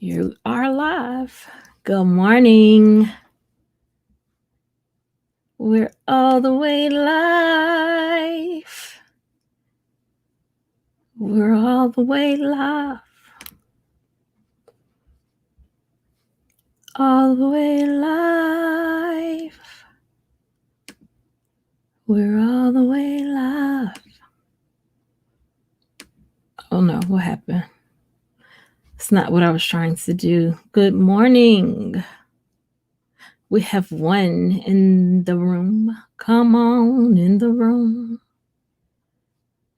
You are live. Good morning. We're all the way live. We're all the way live. All the way live. We're all the way live. Oh no, what happened? It's not what I was trying to do. Good morning. We have one in the room. Come on in the room.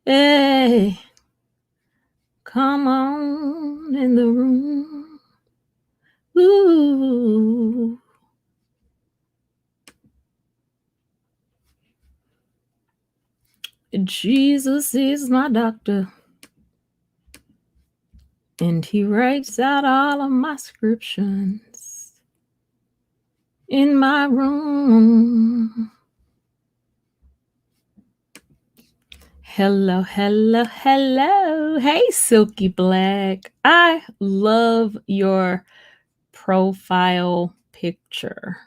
Hey, come on in the room. Ooh. Jesus is my doctor, and he writes out all of my scriptures in my room. Hello, hello, hello. Hey, Silky Black. I love your profile picture.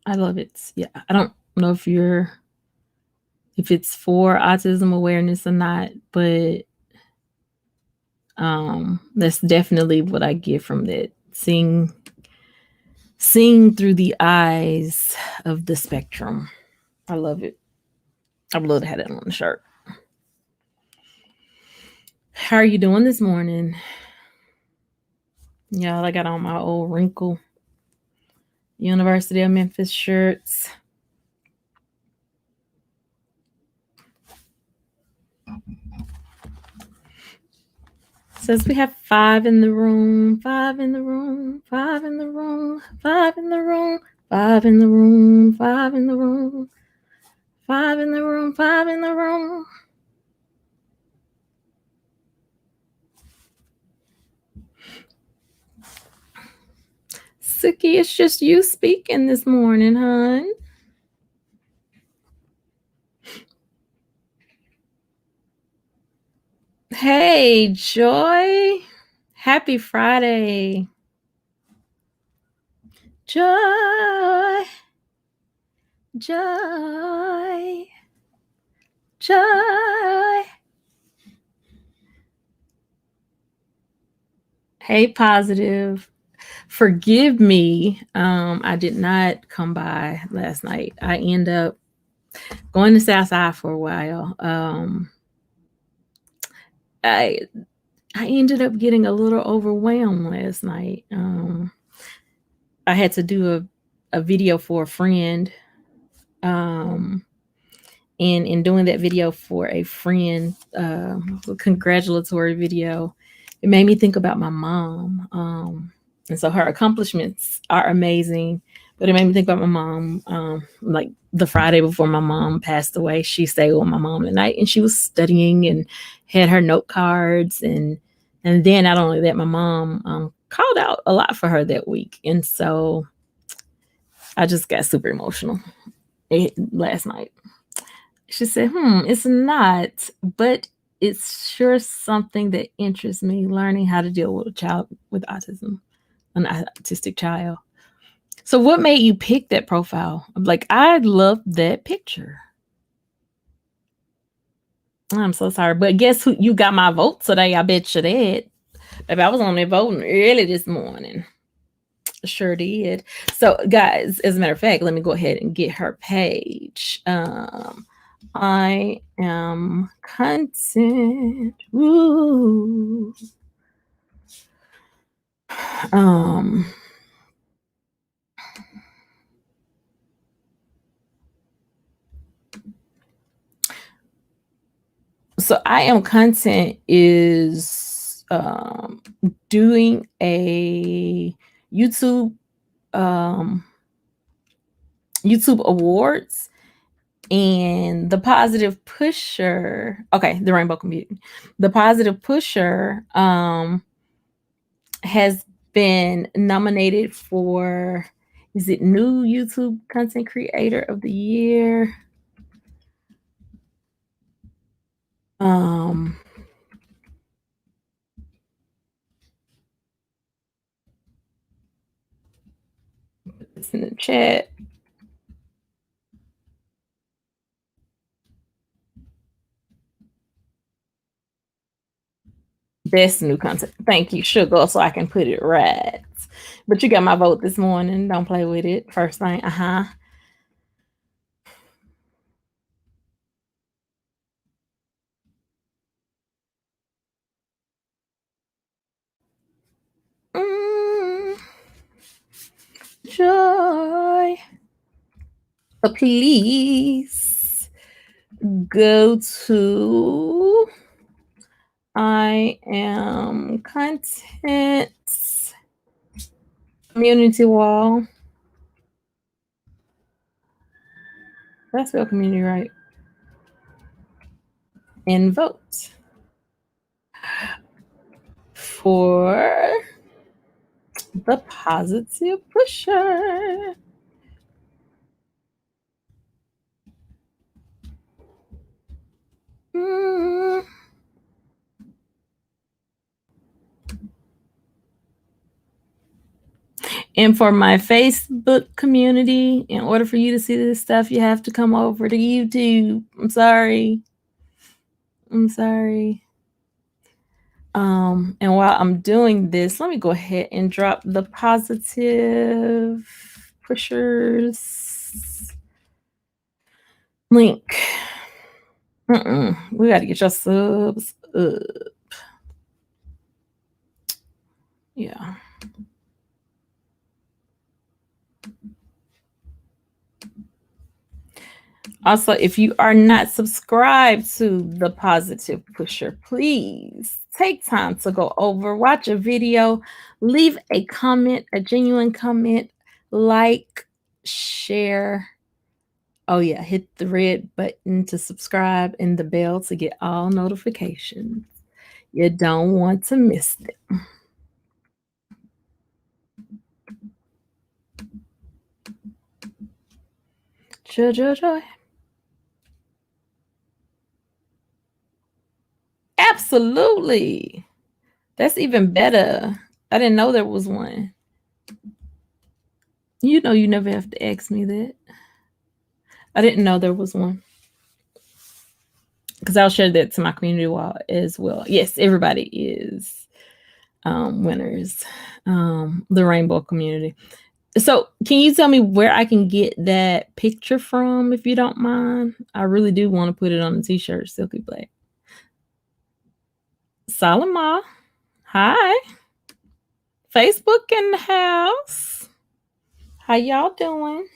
I love it. Yeah, I don't know if it's for autism awareness or not, but that's definitely what I get from that. Seeing through the eyes of the spectrum. I love it. I would love to have that on the shirt. How are you doing this morning? Y'all, I got on my old wrinkle University of Memphis shirts. Says we have 5 in the room, 5 in the room, 5 in the room, 5 in the room, 5 in the room, 5 in the room, 5 in the room, 5 in the room. Suki, it's just you speaking this morning, hon. Hey, Joy. Happy Friday. Joy. Joy. Joy. Hey, Positive. Forgive me. I did not come by last night. I end up going to Southside for a while. I ended up getting a little overwhelmed last night. I had to do a video for a friend. And in doing that video for a friend, a congratulatory video, it made me think about my mom. And so her accomplishments are amazing, but it made me think about my mom. Like the Friday before my mom passed away, she stayed with my mom at night, and she was studying and had her note cards. And then not only that, my mom called out a lot for her that week. And so I just got super emotional last night. She said, it's not, but it's sure something that interests me, learning how to deal with a child with autism, an autistic child. So what made you pick that profile? Like, I love that picture. I'm so sorry, but guess who? You got my vote today. I bet you that. Baby, I was on there voting early this morning. Sure did. So, guys, as a matter of fact, let me go ahead and get her page. I am content. Ooh. So I am content is doing a YouTube awards, and the positive pusher. Okay, the rainbow community. The positive pusher has been nominated for, is it new YouTube content creator of the year? It's in the chat. Best new content. Thank you, sugar, so I can put it right. But you got my vote this morning. Don't play with it. First thing. Joy. So please go to I am content community wall. That's spell community right. And vote for the positive pusher. And for my Facebook community, in order for you to see this stuff, you have to come over to YouTube. I'm sorry. And while I'm doing this, let me go ahead and drop the positive pushers link. We got to get your subs up. Yeah. Also, if you are not subscribed to the Positive Pusher, please take time to go over, watch a video, leave a comment, a genuine comment, like, share. Oh, yeah, hit the red button to subscribe and the bell to get all notifications. You don't want to miss them. Joy. Absolutely. That's even better. I didn't know there was one. You know you never have to ask me that. I didn't know there was one. Because I'll share that to my community wall as well. Yes, everybody is winners. The rainbow community. So can you tell me where I can get that picture from, if you don't mind? I really do want to put it on a t-shirt, Silky Black. Salama. Hi. Facebook in the house. How y'all doing?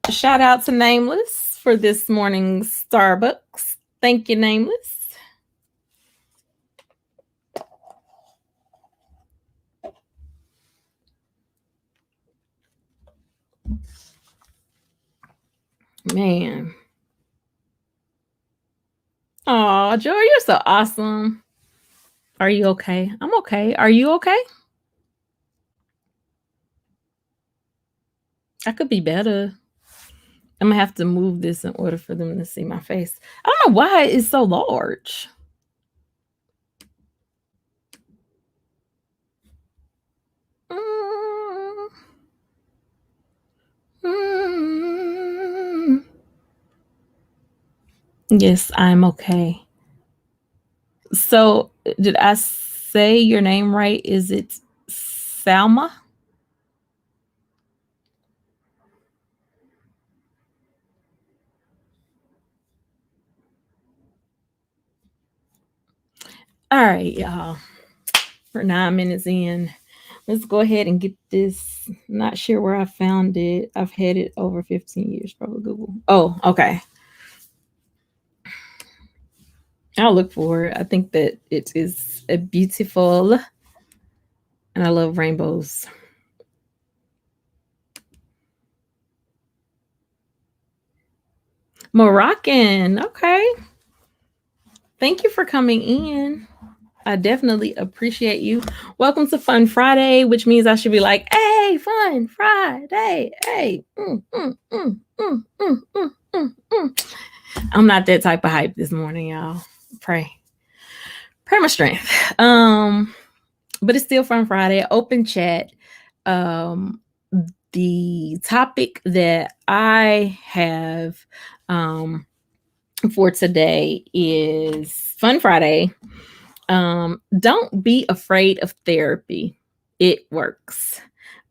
Shout out to Nameless for this morning's Starbucks. Thank you, Nameless. Man. Oh, Joy, you're so awesome. Are you okay? I'm okay. Are you okay? I could be better. I'm gonna have to move this in order for them to see my face. I don't know why it's so large. Yes, I'm okay. So, did I say your name right? Is it Salma? All right, y'all. We're 9 minutes in. Let's go ahead and get this. Not sure where I found it. I've had it over 15 years, probably Google. Oh, okay. I'll look for it. I think that it is a beautiful, and I love rainbows. Moroccan. Okay. Thank you for coming in. I definitely appreciate you. Welcome to Fun Friday, which means I should be like, hey, Fun Friday. Hey. I'm not that type of hype this morning, y'all. Pray my strength. But it's still Fun Friday. Open chat. The topic that I have for today is Fun Friday. Don't be afraid of therapy. It works.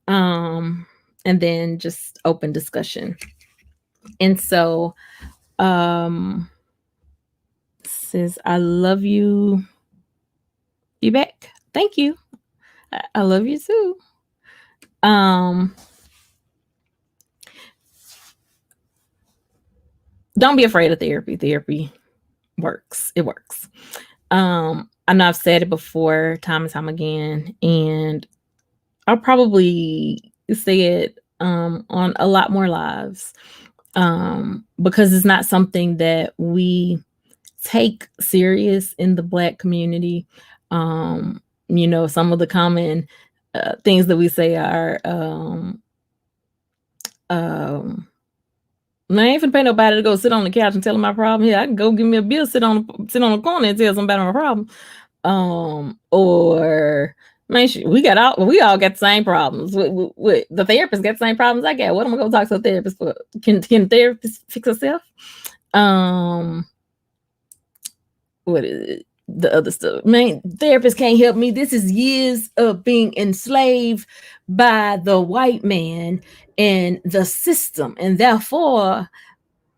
And then just open discussion. And so, says, I love you. You back? Thank you. I love you too. Don't be afraid of therapy. Therapy works. It works. I know I've said it before, time and time again, and I'll probably say it on a lot more lives, because it's not something that we take serious in the Black community. Some of the common things that we say are, I ain't finna pay nobody to go sit on the couch and tell them my problem. Yeah, I can go give me a bill, sit on the corner and tell somebody my problem. Or man, we all got the same problems. With the therapist got the same problems I got. What am I gonna talk to a therapist for? Can the therapist fix herself? What is it? The other stuff. Man, therapist can't help me. This is years of being enslaved by the white man and the system, and therefore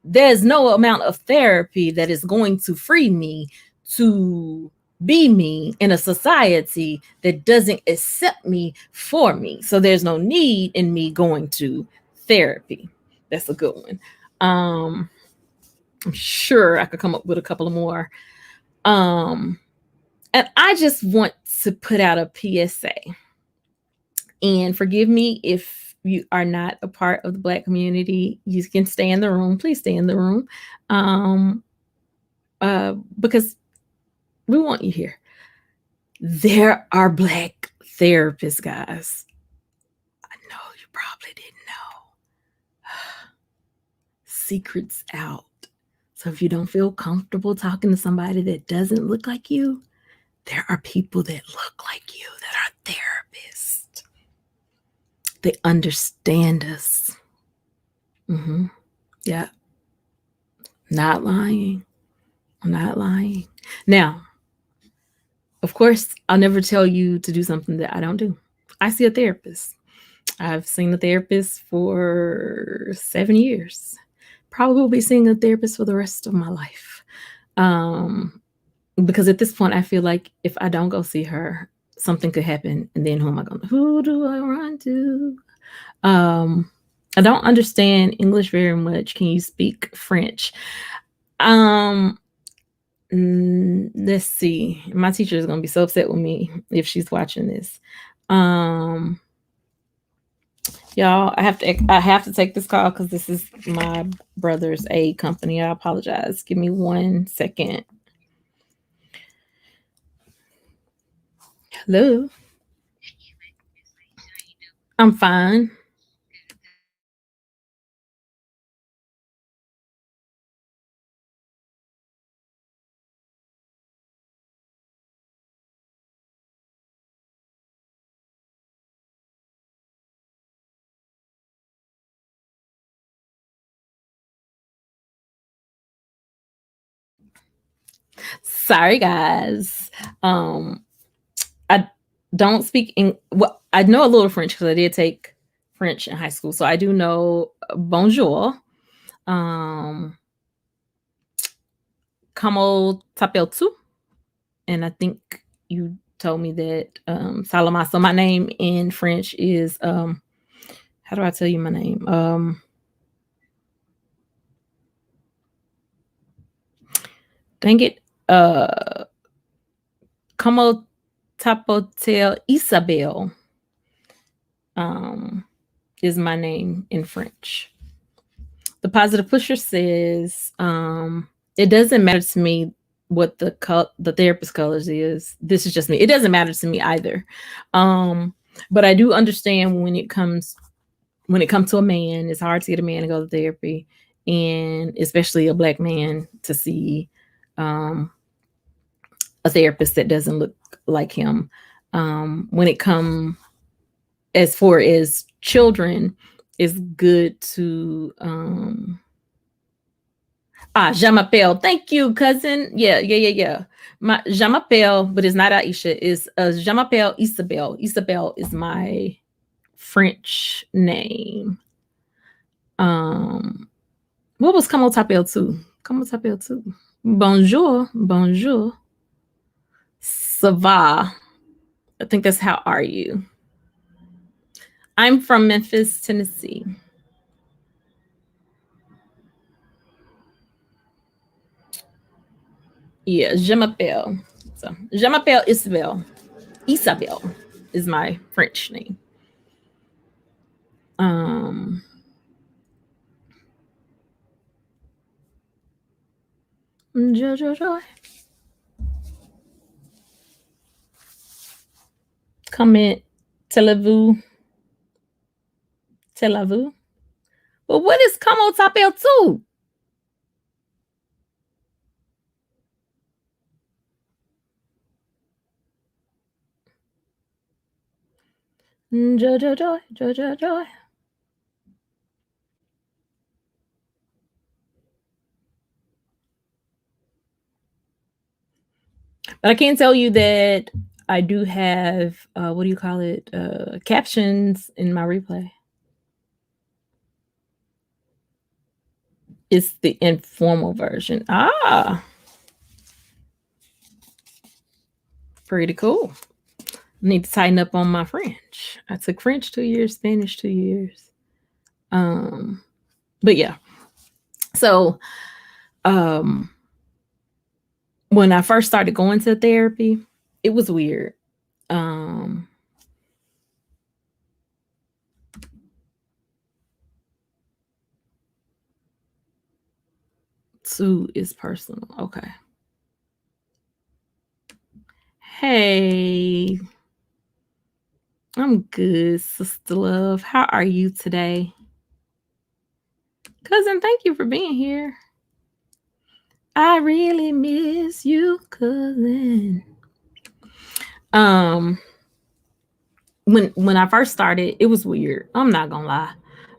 there's no amount of therapy that is going to free me to be me in a society that doesn't accept me for me. So there's no need in me going to therapy. That's a good one. I'm sure I could come up with a couple of more. And I just want to put out a PSA. And forgive me if you are not a part of the Black community. You can stay in the room. Please stay in the room. Because we want you here. There are Black therapists, guys. I know you probably didn't know. Secrets out. So if you don't feel comfortable talking to somebody that doesn't look like you, there are people that look like you that are therapists. They understand us. Yeah. Not lying. I'm not lying. Now, of course, I'll never tell you to do something that I don't do. I see a therapist. I've seen a therapist for 7 years. Probably will be seeing a therapist for the rest of my life. Because at this point, I feel like if I don't go see her, something could happen. And then who do I run to? I don't understand English very much. Can you speak French? Let's see. My teacher is going to be so upset with me if she's watching this. Y'all, I have to take this call because this is my brother's aid company. I apologize. Give me 1 second. Hello. I'm fine. Sorry, guys. I don't speak well, I know a little French because I did take French in high school. So I do know bonjour. Comment t'appelles-tu? And I think you told me that Salama. So my name in French is how do I tell you my name? Dang it. Comment t'appelles Isabelle? Is my name in French. The positive pusher says, it doesn't matter to me what the therapist colors is. This is just me. It doesn't matter to me either. But I do understand when it comes to a man, it's hard to get a man to go to therapy. and especially a Black man, to see a therapist that doesn't look like him. When it comes as far as children, it's good to je m'appelle. Thank you, cousin. Yeah. Je m'appelle, but it's not Aisha. It's je m'appelle Isabel. Isabel is my French name. What was comment t'appelles tu? Comment t'appelles tu? Bonjour. Ça va. I think that's how are you. I'm from Memphis, Tennessee. Yeah, je m'appelle. So, je m'appelle Isabel. Isabel is my French name. Comment Tel Aviv. Well, what is comment t'appelles tu? Joy. But I can tell you that I do have what do you call it? Captions in my replay. It's the informal version. Pretty cool. Need to tighten up on my French. I took French 2 years, Spanish 2 years. But yeah. So when I first started going to therapy, it was weird. Two is personal. Okay. Hey. I'm good, sister love. How are you today? Cousin, thank you for being here. I really miss you, cousin. When I first started, it was weird. I'm not gonna lie.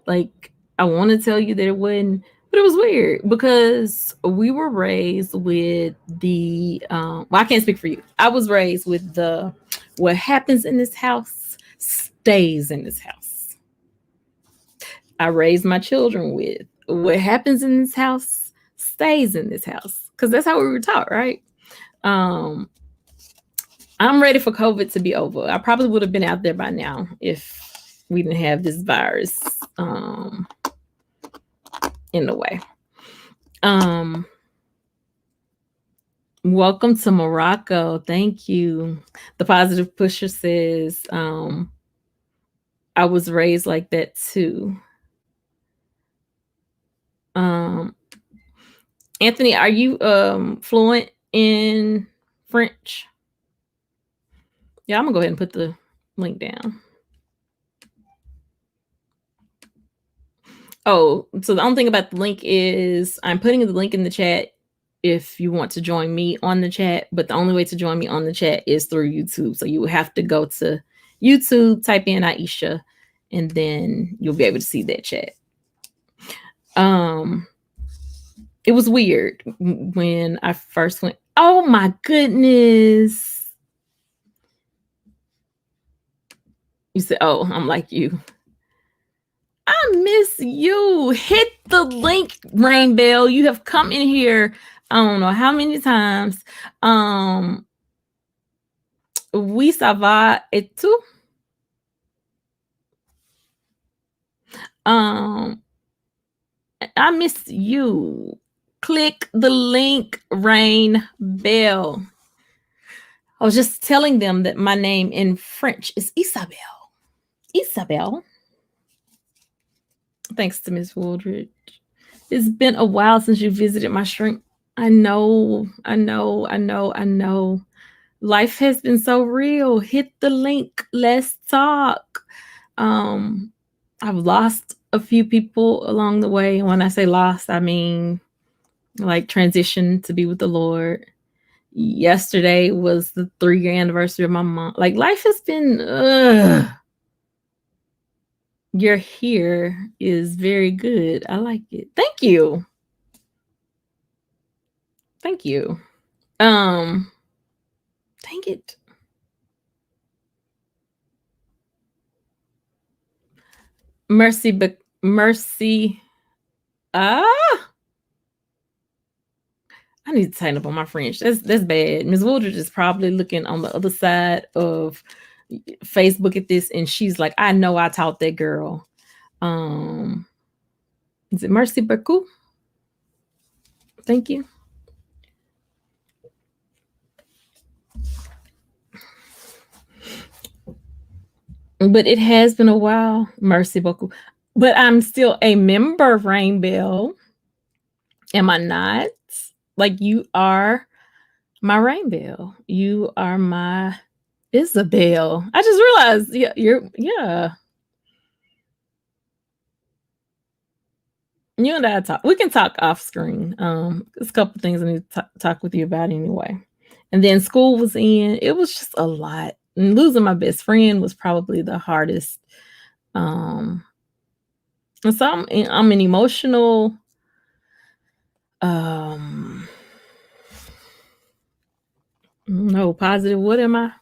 Like, I want to tell you that it wasn't, but it was weird because we were raised with the well, I can't speak for you. I was raised with the what happens in this house stays in this house. I raised my children with what happens in this house stays in this house, because that's how we were taught, right? I'm ready for COVID to be over. I probably would have been out there by now if we didn't have this virus in the way. Welcome to Morocco. Thank you. The Positive Pusher says, I was raised like that too. Anthony, are you fluent in French? Yeah, I'm gonna go ahead and put the link down. Oh, so the only thing about the link is I'm putting the link in the chat if you want to join me on the chat, but the only way to join me on the chat is through YouTube. So you will have to go to YouTube, type in Iseashia, and then you'll be able to see that chat. It was weird when I first went. Oh my goodness. You said, oh, I'm like you. I miss you. Hit the link, Rainbow. You have come in here, I don't know how many times. Oui, ça va et tout. I miss you. Click the link, Rainbow. I was just telling them that my name in French is Isabel. Isabel. Thanks to Miss Wooldridge. It's been a while since you visited my stream. I know. Life has been so real. Hit the link. Let's talk. I've lost a few people along the way. And when I say lost, I mean like transition to be with the Lord. Yesterday was the 3-year anniversary of my mom. Like life has been your here is very good. I like it. Thank you. Thank you. Dang it. Mercy. Ah, I need to tighten up on my French. That's bad. Ms. Woodridge is probably looking on the other side of Facebook at this, and she's like, I know I taught that girl. Is it Mercy beaucoup? Thank you. But it has been a while. Mercy beaucoup. But I'm still a member, Rainbow. Am I not? Like you are my Rainbow. You are my Isabel. I just realized, yeah. You and I talk. We can talk off screen. There's a couple things I need to talk with you about anyway. And then school was in. It was just a lot. And losing my best friend was probably the hardest. And so I'm an emotional. No positive. What am I?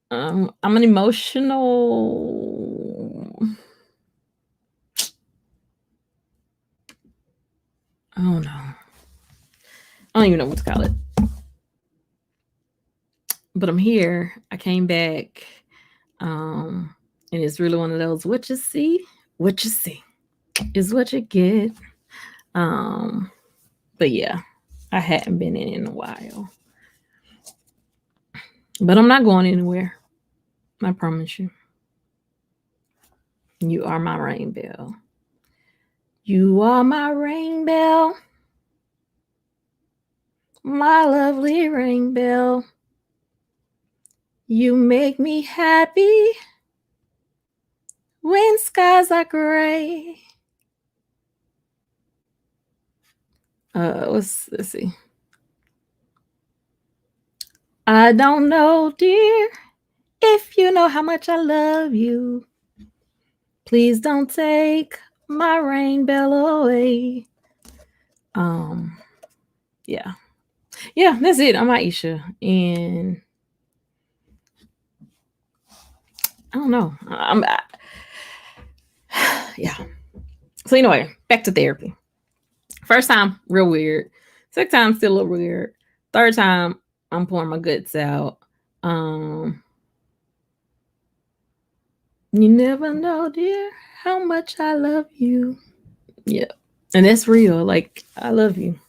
I'm an emotional. Oh no. I don't even know what to call it. But I'm here. I came back. And it's really one of those what you see is what you get. But yeah, I hadn't been in a while. But I'm not going anywhere. I promise you. You are my rainbow. You are my rainbow. My lovely rainbow. You make me happy when skies are gray. Let's see. I don't know, dear, if you know how much I love you. Please don't take my rainbow away. Yeah. Yeah, that's it. I'm Iseashia. And I don't know. Yeah. So anyway, back to therapy. First time, real weird. Second time, still a little weird. Third time, I'm pouring my guts out. You never know, dear, how much I love you. Yeah. And that's real. Like, I love you.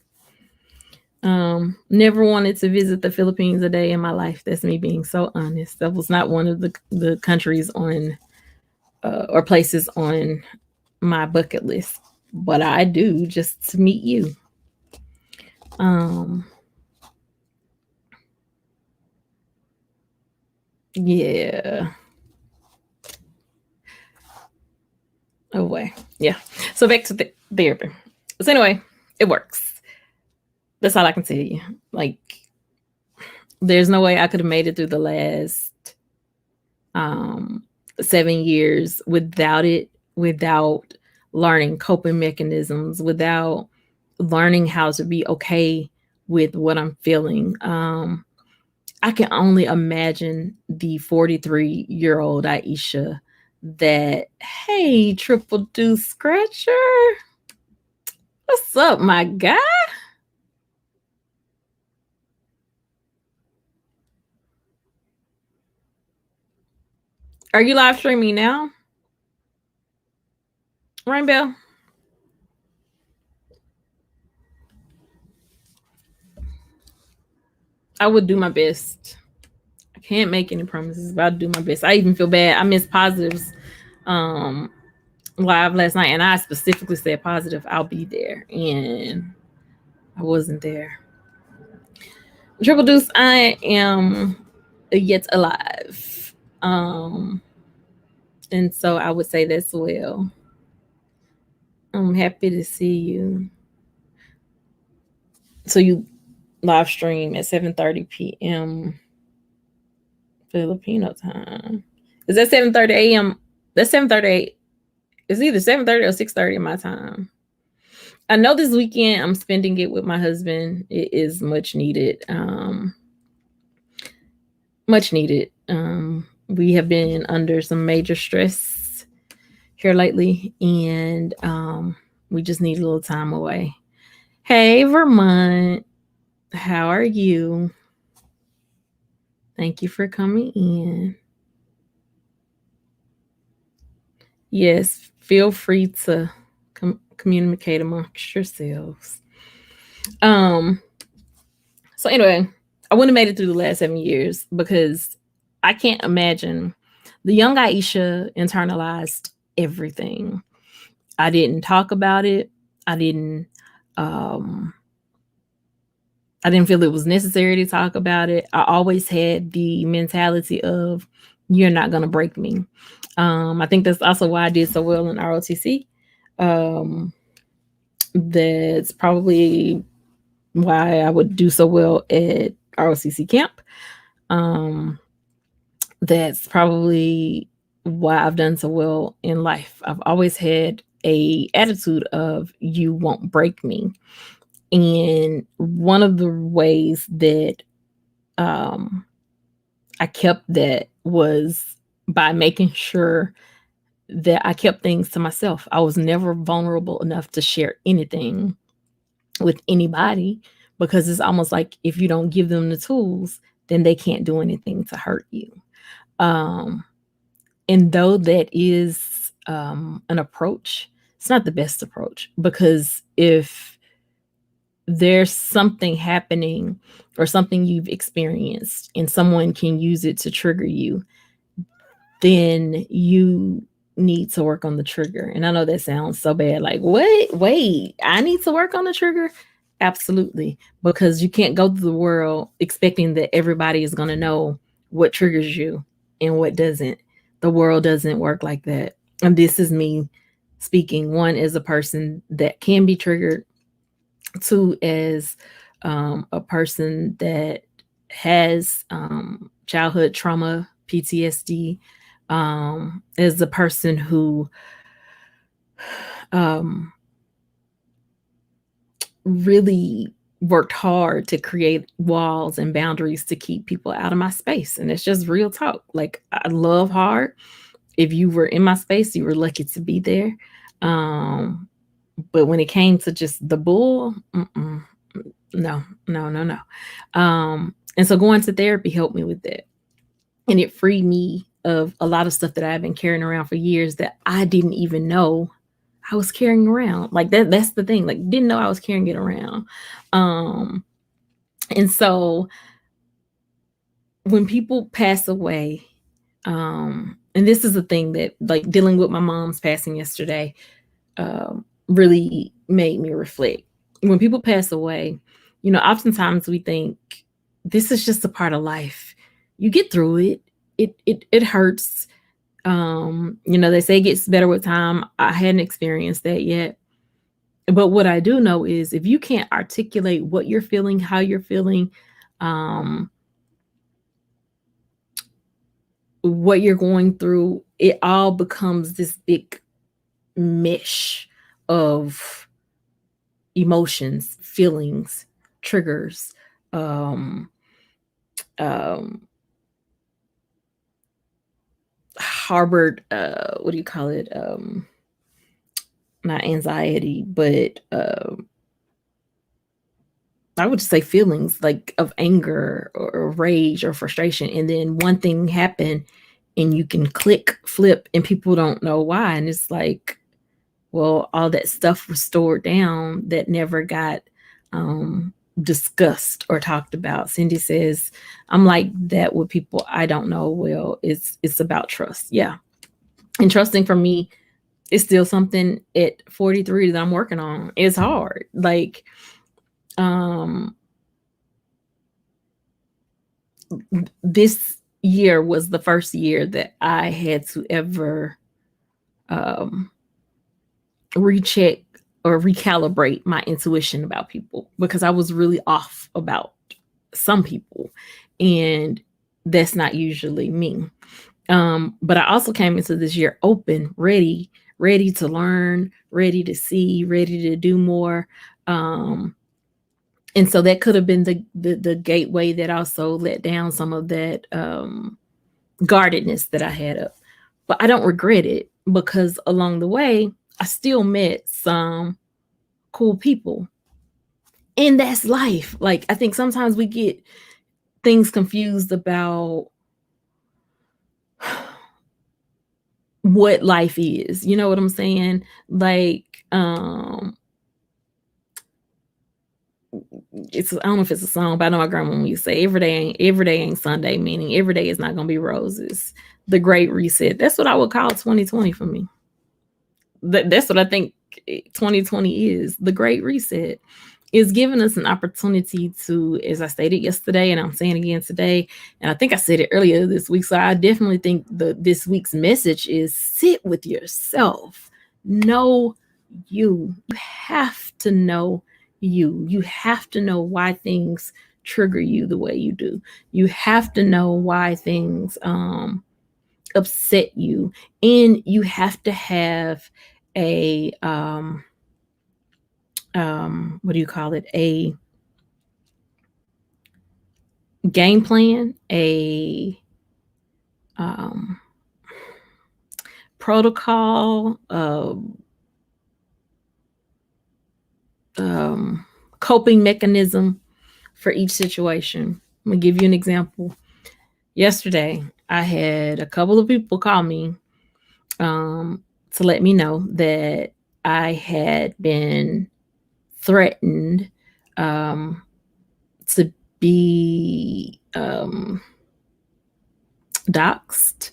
Never wanted to visit the Philippines a day in my life. That's me being so honest. That was not one of the countries on or places on my bucket list. But I do just to meet you. Yeah. Oh way. Yeah. So back to the therapy. So anyway, it works. That's all I can say to you. Like, there's no way I could have made it through the last 7 years without it, without learning coping mechanisms, without learning how to be okay with what I'm feeling. I can only imagine the 43-year-old Iseashia that, hey, Triple Deuce Scratcher. What's up, my guy? Are you live streaming now? Rainbow? I would do my best. I can't make any promises, but I'll do my best. I even feel bad. I missed Positive's live last night, and I specifically said Positive, I'll be there. And I wasn't there. Triple Deuce, I am yet alive. And And so I would say that's well. I'm happy to see you. So you live stream at 7:30 p.m. Filipino time. Is that 7:30 a.m.? That's 7:30. It's either 7:30 or 6:30 my time. I know this weekend I'm spending it with my husband. It is much needed. Much needed. We have been under some major stress here lately, and we just need a little time away. Hey, Vermont, how are you? Thank you for coming in. Yes, feel free to communicate amongst yourselves. So anyway, I wouldn't have made it through the last 7 years because I can't imagine. The young Iseashia internalized everything. I didn't talk about it. I didn't um I didn't feel it was necessary to talk about it. I always had the mentality of you're not gonna break me. I think that's also why I did so well in ROTC. That's probably why I would do so well at ROCC camp. That's probably why I've done so well in life. I've always had a attitude of you won't break me. And one of the ways that I kept that was by making sure that I kept things to myself. I was never vulnerable enough to share anything with anybody because it's almost like if you don't give them the tools, then they can't do anything to hurt you. And though that is an approach, it's not the best approach because if there's something happening or something you've experienced and someone can use it to trigger you, then you need to work on the trigger. And I know that sounds so bad. Like, wait, I need to work on the trigger? Absolutely. Because you can't go through the world expecting that everybody is going to know what triggers you and what doesn't. The world doesn't work like that. And this is me speaking, one, as a person that can be triggered, two, as a person that has childhood trauma, PTSD, as a person who really worked hard to create walls and boundaries to keep people out of my space. And it's just real talk. Like, I love hard. If you were in my space, you were lucky to be there. But when it came to just the bull, no. And so going to therapy helped me with that. And it freed me of a lot of stuff that I've been carrying around for years that I didn't even know I was carrying around. Like that's the thing. Like, didn't know I was carrying it around. And so when people pass away, and this is the thing that, like, dealing with my mom's passing yesterday, really made me reflect. When people pass away, oftentimes we think this is just a part of life. You get through it. It hurts. They say it gets better with time. I hadn't experienced that yet. But what I do know is if you can't articulate what you're feeling, how you're feeling, what you're going through, it all becomes this big mesh of emotions, feelings, triggers, harbored, what do you call it? Not anxiety, but I would just say feelings like of anger or rage or frustration. And then one thing happened and you can flip, and people don't know why. And it's like, well, all that stuff was stored down that never got discussed or talked about. Cindy says, I'm like that with people I don't know well. It's about trust. Yeah. And trusting for me is still something at 43 that I'm working on. It's hard. Like, this year was the first year that I had to ever recheck or recalibrate my intuition about people, because I was really off about some people, and that's not usually me. But I also came into this year open, ready to learn, ready to see, ready to do more. And so that could have been the gateway that also let down some of that guardedness that I had up. But I don't regret it, because along the way, I still met some cool people. And that's life. Like, I think sometimes we get things confused about what life is. You know what I'm saying? Like, I don't know if it's a song, but I know my grandma used to say, every day ain't Sunday, meaning every day is not gonna be roses. The Great Reset. That's what I would call 2020 for me. That's what I think 2020 is. The Great Reset is giving us an opportunity to, as I stated yesterday, and I'm saying again today, and I think I said it earlier this week, so I definitely think this week's message is sit with yourself. Know you. You have to know you. You have to know why things trigger you the way you do. You have to know why things upset you, and you have to have a what do you call it, a game plan, a protocol, coping mechanism for each situation. I'm gonna give you an example. Yesterday, I had a couple of people call me to let me know that I had been threatened to be doxxed,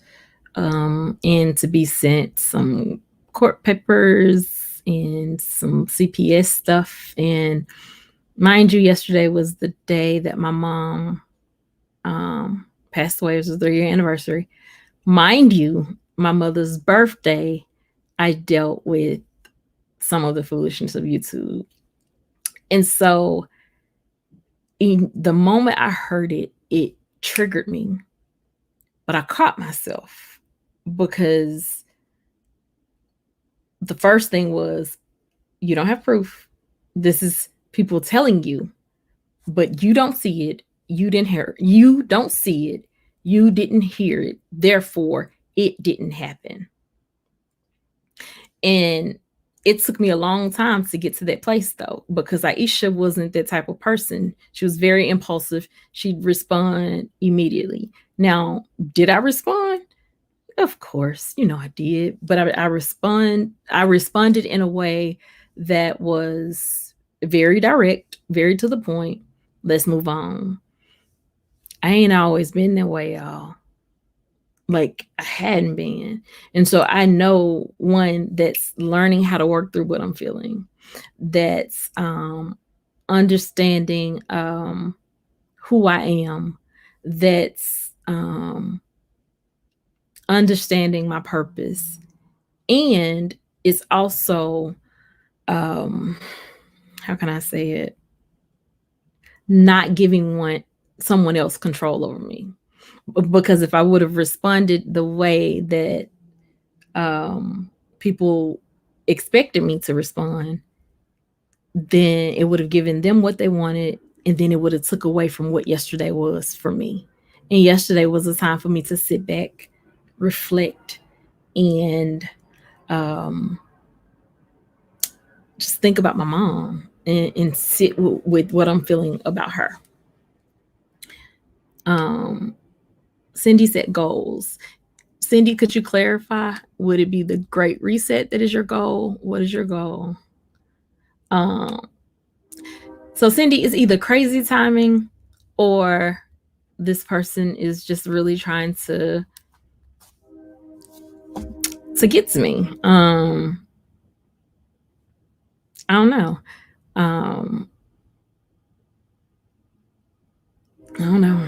and to be sent some court papers and some CPS stuff. And mind you, yesterday was the day that my mom passed away. It was the 3-year anniversary. Mind you, my mother's birthday, I dealt with some of the foolishness of YouTube. And so in the moment I heard it, it triggered me. But I caught myself, because the first thing was, you don't have proof. This is people telling you, but you don't see it. You didn't hear it. You don't see it. You didn't hear it. Therefore, it didn't happen. And it took me a long time to get to that place, though, because Iseashia wasn't that type of person. She was very impulsive. She'd respond immediately. Now, did I respond? Of course, I did, but I responded in a way that was very direct, very to the point. Let's move on. I ain't always been that way, y'all. Like, I hadn't been. And so I know, one, that's learning how to work through what I'm feeling. That's understanding who I am. That's understanding my purpose. And it's also, how can I say it? Not giving someone else control over me. Because if I would have responded the way that people expected me to respond, then it would have given them what they wanted, and then it would have took away from what yesterday was for me. And yesterday was a time for me to sit back, reflect, and just think about my mom, and sit with what I'm feeling about her. Cindy set goals. Cindy, could you clarify? Would it be the Great Reset that is your goal? What is your goal? So Cindy, is either crazy timing, or this person is just really trying to get to me. I don't know. I don't know.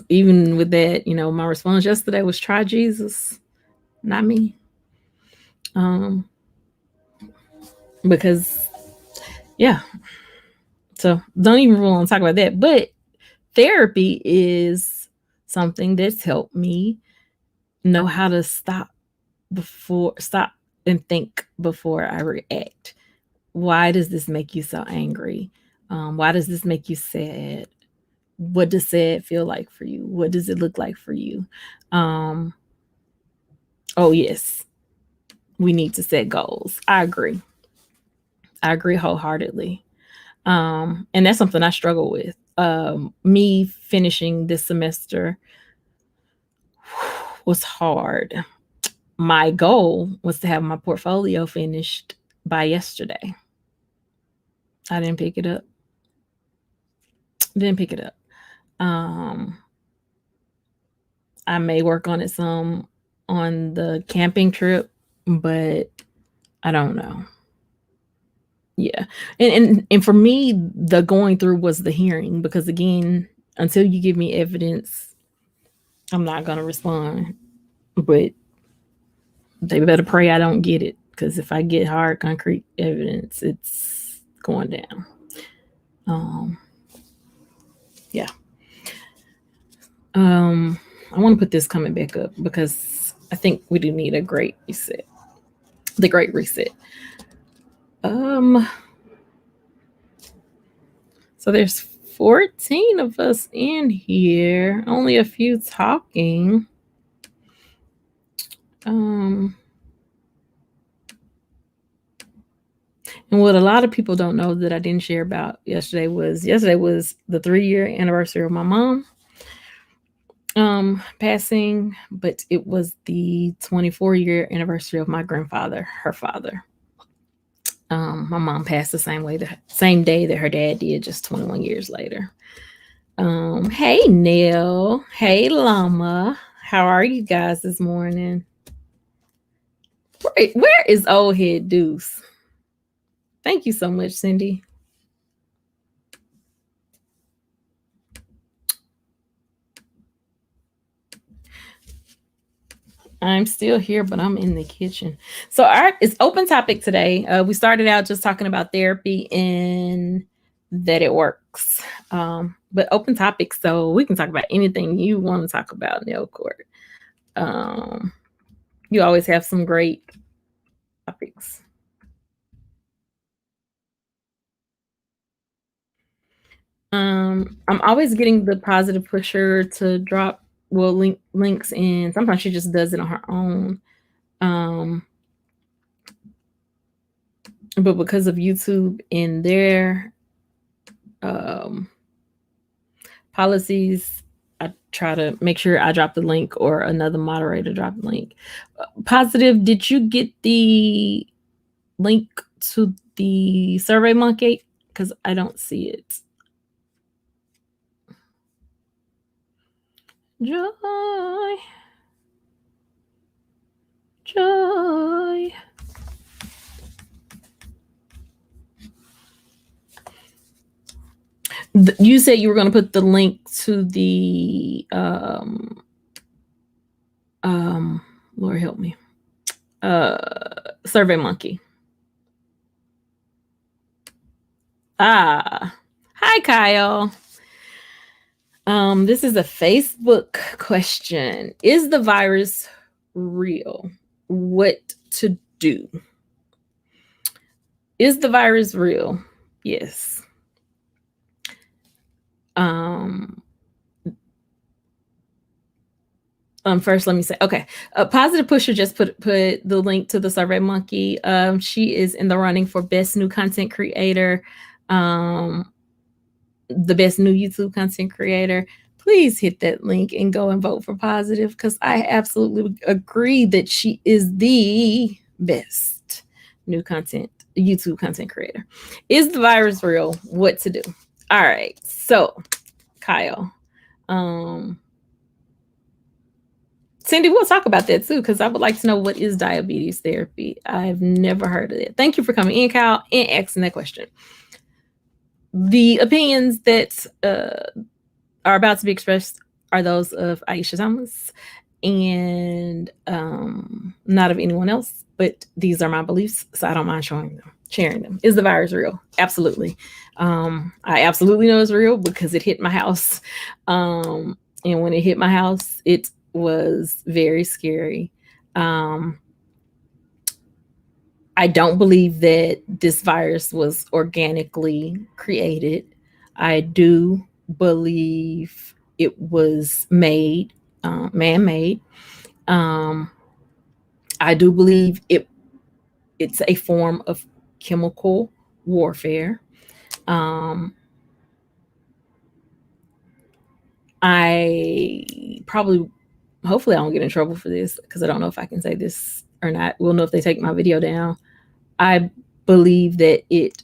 Even with that, my response yesterday was, try Jesus, not me. Because yeah, so don't even want to talk about that. But therapy is something that's helped me know how to stop and think before I react. Why does this make you so angry? Why does this make you sad? What does sad feel like for you? What does it look like for you? Oh yes, we need to set goals. I agree wholeheartedly. And that's something I struggle with. Me finishing this semester was hard. My goal was to have my portfolio finished by yesterday. I didn't pick it up. I may work on it some on the camping trip, but I don't know. Yeah. And for me, the going through was the hearing, because again, until you give me evidence, I'm not going to respond. But they better pray I don't get it, because if I get hard, concrete evidence, it's going down. Yeah. I want to put this comment back up because I think we do need a great reset. The great reset. So there's 14 of us in here, only a few talking. And what a lot of people don't know that I didn't share about yesterday was the 3-year anniversary of my mom passing, but it was the 24-year anniversary of my grandfather, her father. My mom passed the same day that her dad did, just 21 years later. Hey Neil, hey Llama, how are you guys this morning? Where is old head Deuce? Thank you so much, Cindy. I'm still here, but I'm in the kitchen. So it's open topic today. We started out just talking about therapy and that it works. But open topic, so we can talk about anything you want to talk about, Neil Court. You always have some great topics. I'm always getting the positive pusher to drop links in. Sometimes she just does it on her own. But because of YouTube and their policies, I try to make sure I drop the link or another moderator drop the link. Positive, did you get the link to the Survey Monkey? Because I don't see it. Joy. You said you were going to put the link to the Lord help me, Survey Monkey. Hi Kyle. This is a Facebook question. Is the virus real? What to do? Is the virus real? Yes. First, let me say, okay. Positive Pusher just put the link to the Survey Monkey. She is in the running for Best New Content Creator, the Best New YouTube Content Creator. Please hit that link and go and vote for Positive, because I absolutely agree that she is the best new content YouTube content creator. Is the virus real? What to do? All right. So, Kyle, Cindy, we'll talk about that too, because I would like to know, what is diabetes therapy? I've never heard of it. Thank you for coming in, Kyle, and asking that question. The opinions that are about to be expressed are those of Iseashia Thomas and not of anyone else. but these are my beliefs, so I don't mind sharing them. Is the virus real? Absolutely. I absolutely know it's real because it hit my house. And when it hit my house, it was very scary. I don't believe that this virus was organically created. I do believe it was made, man-made. I do believe it's a form of chemical warfare. Um, I probably, hopefully, I don't get in trouble for this because I don't know if I can say this or not. We'll know if they take my video down. I believe that it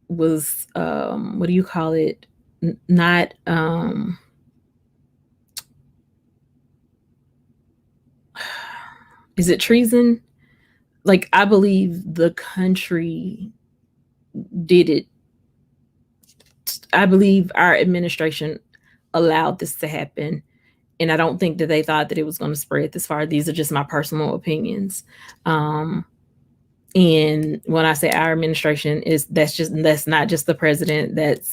was, what do you call it? Not, is it treason? Like, I believe the country did it. I believe our administration allowed this to happen. And I don't think that they thought that it was going to spread this far. These are just my personal opinions. And when I say our administration, that's not just the president. That's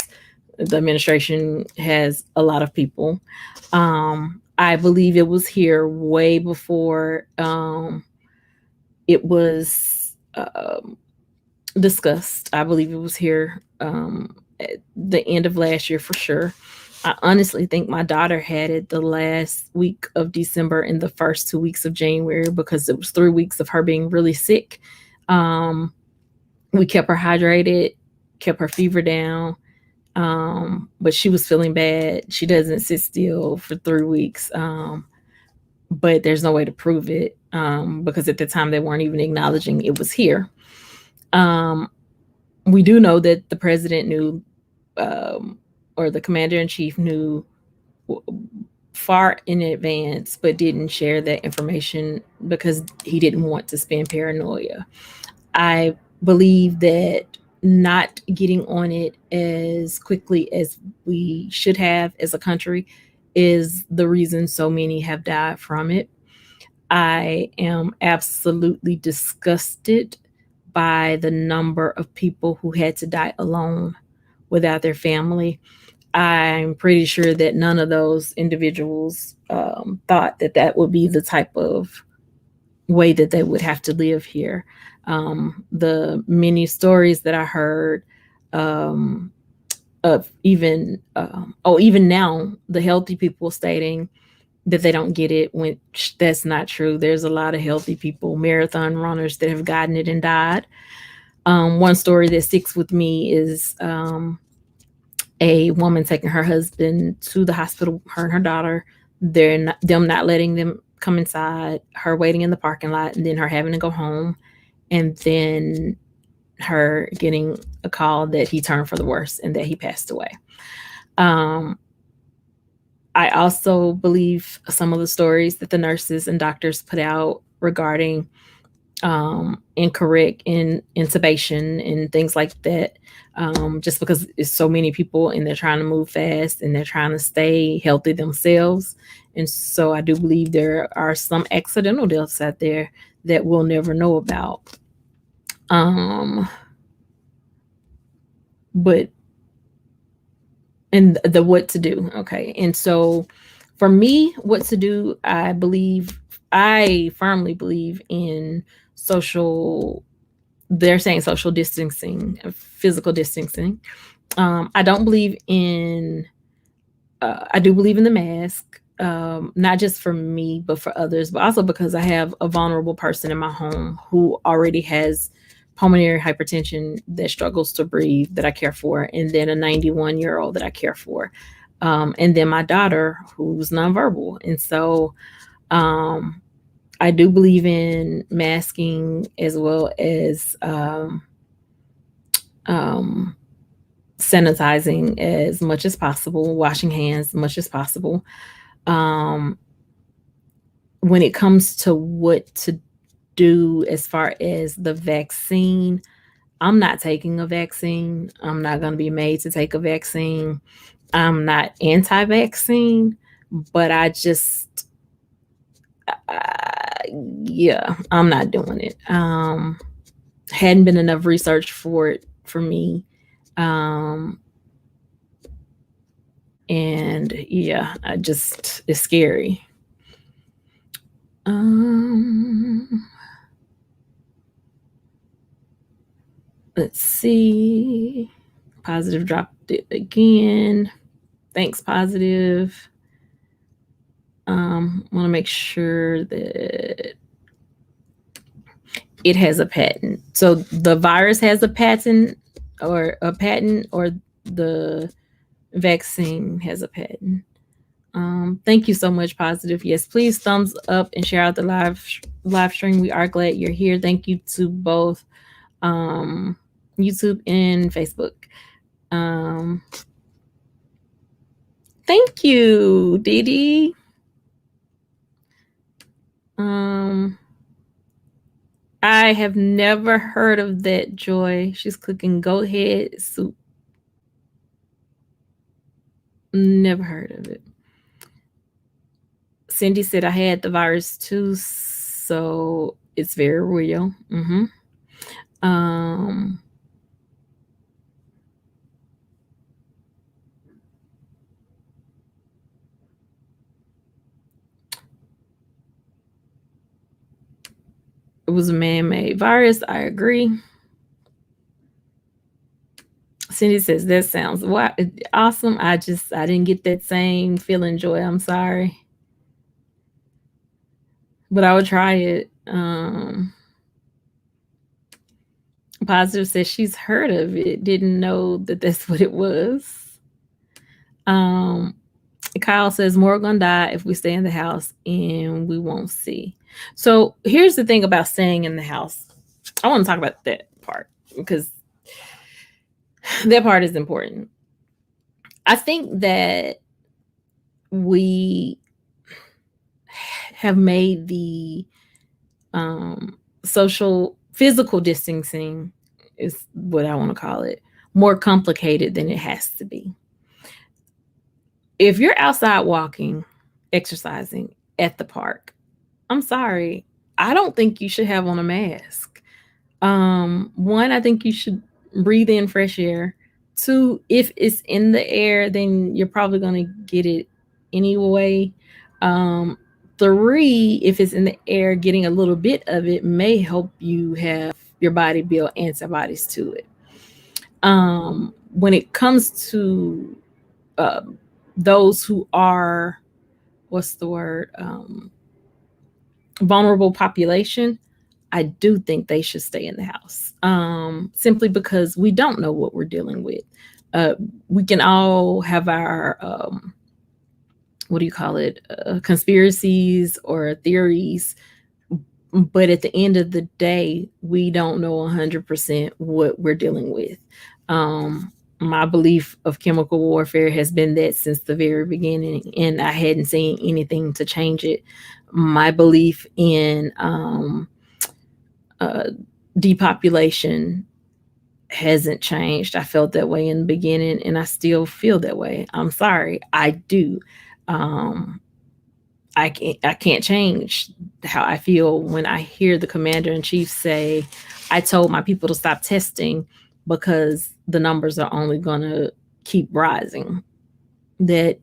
the administration has a lot of people. I believe it was here way before it was discussed. I believe it was here at the end of last year for sure. I honestly think my daughter had it the last week of December and the first 2 weeks of January because it was 3 weeks of her being really sick. We kept her hydrated, kept her fever down, but she was feeling bad. She doesn't sit still for 3 weeks, but there's no way to prove it because at the time they weren't even acknowledging it was here. We do know that the president knew, or the commander-in-chief knew far in advance, but didn't share that information because he didn't want to spin paranoia. I believe that not getting on it as quickly as we should have as a country is the reason so many have died from it. I am absolutely disgusted by the number of people who had to die alone without their family. I'm pretty sure that none of those individuals thought that that would be the type of way that they would have to live here. The many stories that I heard of even even now, the healthy people stating that they don't get it, which that's not true. There's a lot of healthy people, marathon runners that have gotten it and died. One story that sticks with me is a woman taking her husband to the hospital, her and her daughter. Them not letting them come inside, her waiting in the parking lot, and then her having to go home, and then her getting a call that he turned for the worse and that he passed away. I also believe some of the stories that the nurses and doctors put out regarding incorrect intubation and things like that, just because it's so many people and they're trying to move fast and they're trying to stay healthy themselves. And so I do believe there are some accidental deaths out there that we'll never know about. But and the what to do. Okay. And so for me, what to do, I firmly believe in they're saying social distancing, physical distancing. I don't believe in, I do believe in the mask, not just for me, but for others, but also because I have a vulnerable person in my home who already has pulmonary hypertension that struggles to breathe that I care for, and then a 91-year-old that I care for, and then my daughter who's nonverbal. And so I do believe in masking as well as sanitizing as much as possible, washing hands as much as possible. When it comes to what to do as far as the vaccine, I'm not taking a vaccine. I'm not going to be made to take a vaccine. I'm not anti-vaccine, but yeah, I'm not doing it. Hadn't been enough research for it for me. And yeah, it's scary. Let's see. Positive dropped it again. Thanks, Positive. Want to make sure that it has a patent. So the virus has a patent, or the vaccine has a patent. Thank you so much, Positive. Yes, please thumbs up and share out the live stream. We are glad you're here. Thank you to both YouTube and Facebook. Thank you, Didi. I have never heard of that, Joy. She's cooking goat head soup. Never heard of it. Cindy said I had the virus too, so it's very real. It was a man-made virus. I agree. Cindy says that sounds awesome. I didn't get that same feeling, Joy. I'm sorry, but I would try it. Positive says she's heard of it, didn't know that that's what it was. Kyle says more gonna die if we stay in the house, and we won't see. So here's the thing about staying in the house. I want to talk about that part because that part is important. I think that we have made the social physical distancing, is what I want to call it, more complicated than it has to be. If you're outside walking, exercising at the park, I'm sorry, I don't think you should have on a mask. One, I think you should breathe in fresh air. Two, if it's in the air, then you're probably going to get it anyway. Three, if it's in the air, getting a little bit of it may help you have your body build antibodies to it. When it comes to those who are, what's the word, vulnerable population, I do think they should stay in the house, simply because we don't know what we're dealing with. We can all have our, what do you call it, conspiracies or theories, but at the end of the day, we don't know 100% what we're dealing with. My belief of chemical warfare has been that since the very beginning, and I hadn't seen anything to change it. My belief in depopulation hasn't changed. I felt that way in the beginning, and I still feel that way. I'm sorry, I do. I can't change how I feel when I hear the commander-in-chief say, I told my people to stop testing because the numbers are only going to keep rising. That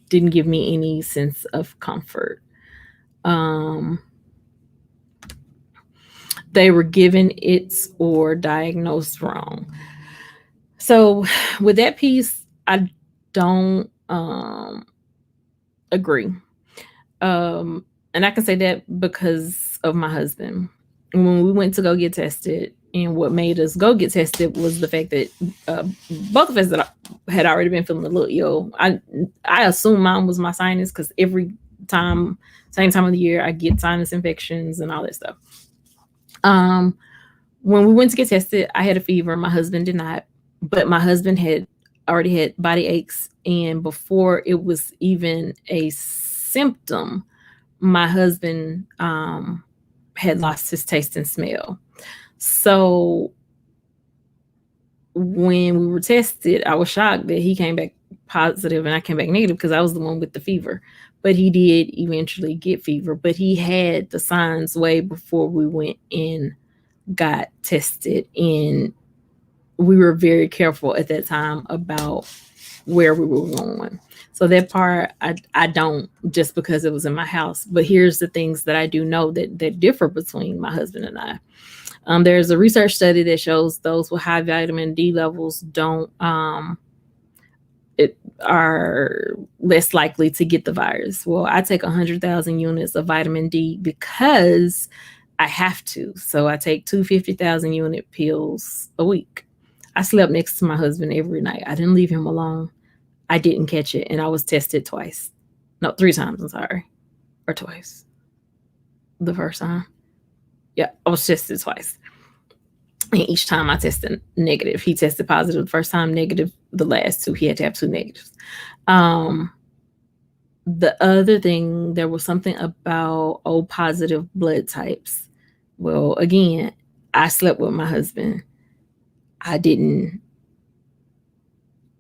didn't give me any sense of comfort. They were given it or diagnosed wrong. So with that piece, I don't agree. And I can say that because of my husband. When we went to go get tested, and what made us go get tested was the fact that both of us had already been feeling a little ill. I assume mine was my sinus because every time, same time of the year, I get sinus infections and all that stuff. When we went to get tested, I had a fever. My husband did not, but my husband had already had body aches, and before it was even a symptom, my husband had lost his taste and smell. So when we were tested, I was shocked that he came back positive and I came back negative because I was the one with the fever. But he did eventually get fever, but he had the signs way before we went and got tested. And we were very careful at that time about where we were going. So that part I don't, just because it was in my house. But here's the things that I do know that differ between my husband and I. There's a research study that shows those with high vitamin D levels don't it are less likely to get the virus. Well, I take 100,000 units of vitamin D because I have to. So I take two 50,000 unit pills a week. I slept next to my husband every night. I didn't leave him alone. I didn't catch it, and I was tested twice. No, 3 times, I'm sorry. Or twice. The first time. Yeah, I was tested twice. And each time I tested negative. He tested positive the first time, negative the last 2. He had to have 2 negatives. The other thing, there was something about O positive blood types. Well, again, I slept with my husband. I didn't.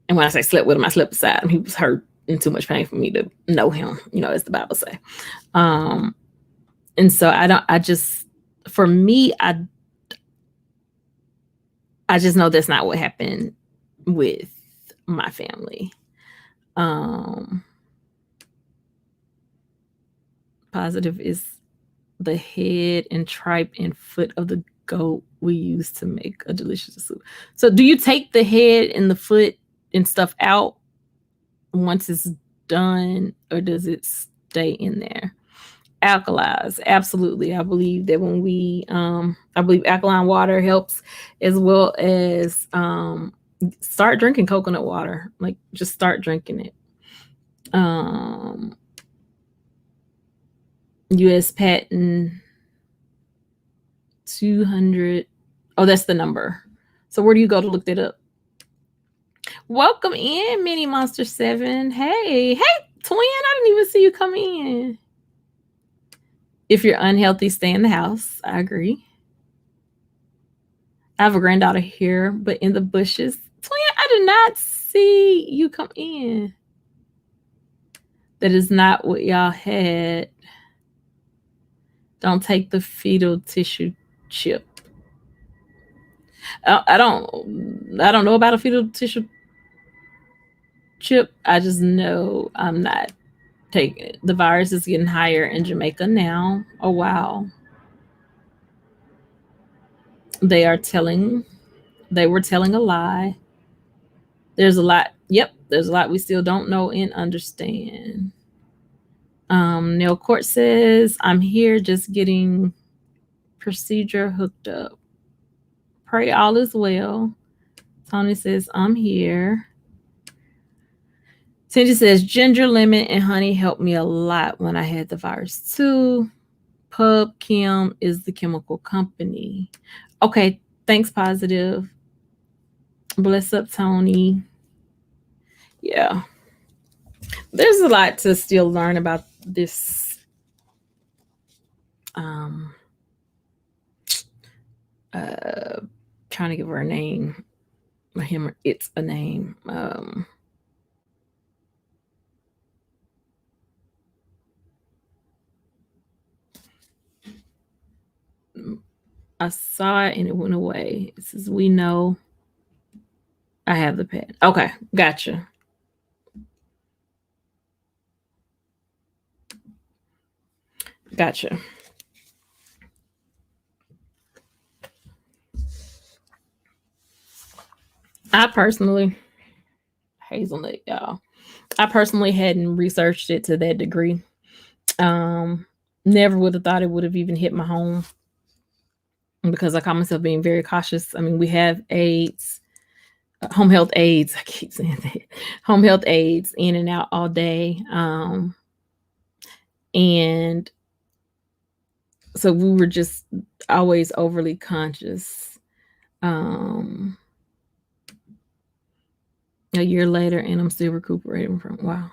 And when I say slept with him, I slept beside him. He was hurt in too much pain for me to know him, as the Bible say. And so for me, I just know that's not what happened with my family. Positive is the head and tripe and foot of the goat we use to make a delicious soup. So do you take the head and the foot and stuff out once it's done, or does it stay in there? Alkalize, absolutely. I believe that when we I believe alkaline water helps, as well as start drinking coconut water. Like, just start drinking it. US patent 200. Oh, that's the number. So where do you go to look that up? Welcome in, Mini Monster 7. Hey, twin, I didn't even see you come in. If you're unhealthy, stay in the house. I agree. I have a granddaughter here, but in the bushes. Twin, I did not see you come in. That is not what y'all had. Don't take the fetal tissue chip. I don't know about a fetal tissue chip. I just know I'm not taking it. The virus is getting higher in Jamaica now. Oh, wow. They were telling a lie. There's a lot. Yep, there's a lot we still don't know and understand. Neil Court says, I'm here just getting procedure hooked up. Pray all is well. Tony says, I'm here. Cindy says, ginger, lemon, and honey helped me a lot when I had the virus too. Pub Chem is the chemical company. Okay, thanks, Positive. Bless up, Tony. Yeah. There's a lot to still learn about this. Trying to give her a name. Him, it's a name. I saw it and it went away. It says, we know I have the pet. Okay, gotcha. Gotcha. I personally, hazelnut, y'all. I personally hadn't researched it to that degree. Never would have thought it would have even hit my home, because I call myself being very cautious. I mean, we have AIDS, home health aides. I keep saying that. Home health aides in and out all day. And so we were just always overly conscious. A year later, and I'm still recuperating from. Wow.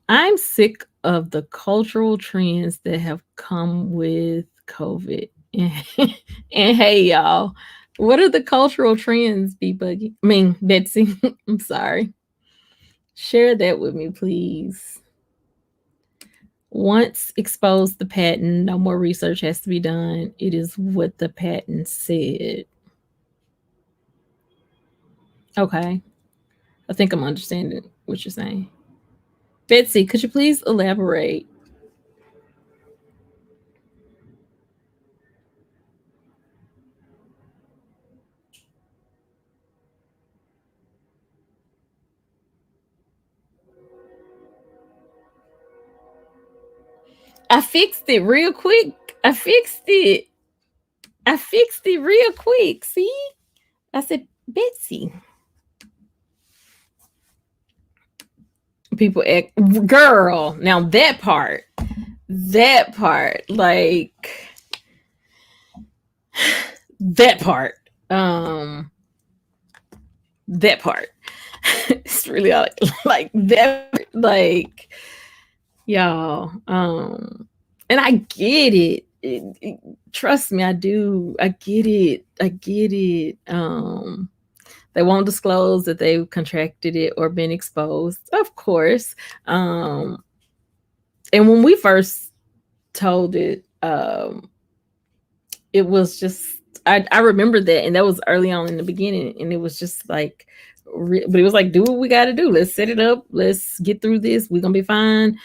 I'm sick of the cultural trends that have come with COVID. And hey, y'all, What are the cultural trends, Betsy? I'm sorry. Share that with me, please. Once exposed the patent, no more research has to be done. It is what the patent said. Okay. I think I'm understanding what you're saying. Betsy, could you please elaborate? I fixed it real quick. I fixed it. I fixed it real quick. See? I said, Betsy. People act, girl. Now that part, like that part, that part. It's really like that, like y'all. And I get it. Trust me, I do. I get it. They won't disclose that they've contracted it or been exposed, of course. And when we first told it, it was just, I remember that, and that was early on in the beginning, and it was just like, but it was like, do what we got to do. Let's set it up. Let's get through this. We're gonna be fine.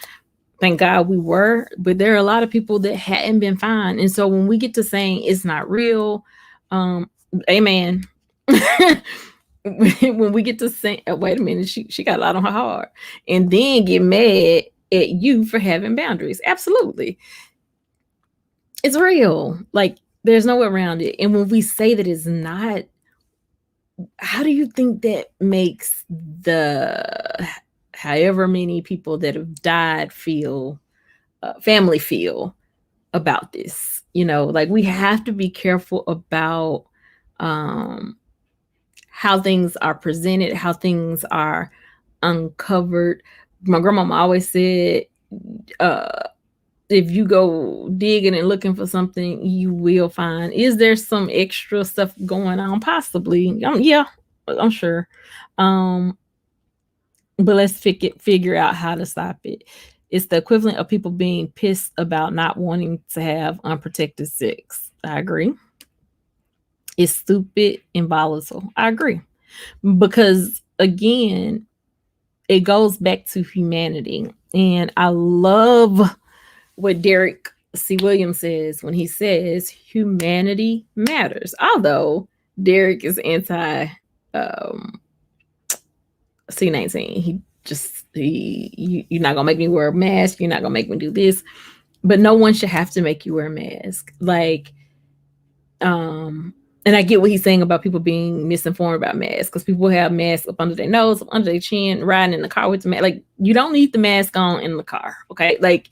Thank God we were, but there are a lot of people that hadn't been fine, and so when we get to saying it's not real, amen. When we get to say, wait a minute, she got a lot on her heart, and then get mad at you for having boundaries. Absolutely, it's real. Like, there's no way around it. And when we say that it's not, how do you think that makes the however many people that have died feel, family feel about this? Like, we have to be careful about how things are presented, how things are uncovered. My grandmama always said, if you go digging and looking for something, you will find. Is there some extra stuff going on? Possibly. Yeah, I'm sure. But let's figure out how to stop it. It's the equivalent of people being pissed about not wanting to have unprotected sex. I agree. It's stupid and volatile. I agree. Because again, it goes back to humanity. And I love what Derek C. Williams says when he says humanity matters. Although Derek is anti C-19. You're not gonna make me wear a mask. You're not gonna make me do this. But no one should have to make you wear a mask. Like, and I get what he's saying about people being misinformed about masks, because people have masks up under their nose, up under their chin, riding in the car with the mask. Like, you don't need the mask on in the car, okay? Like,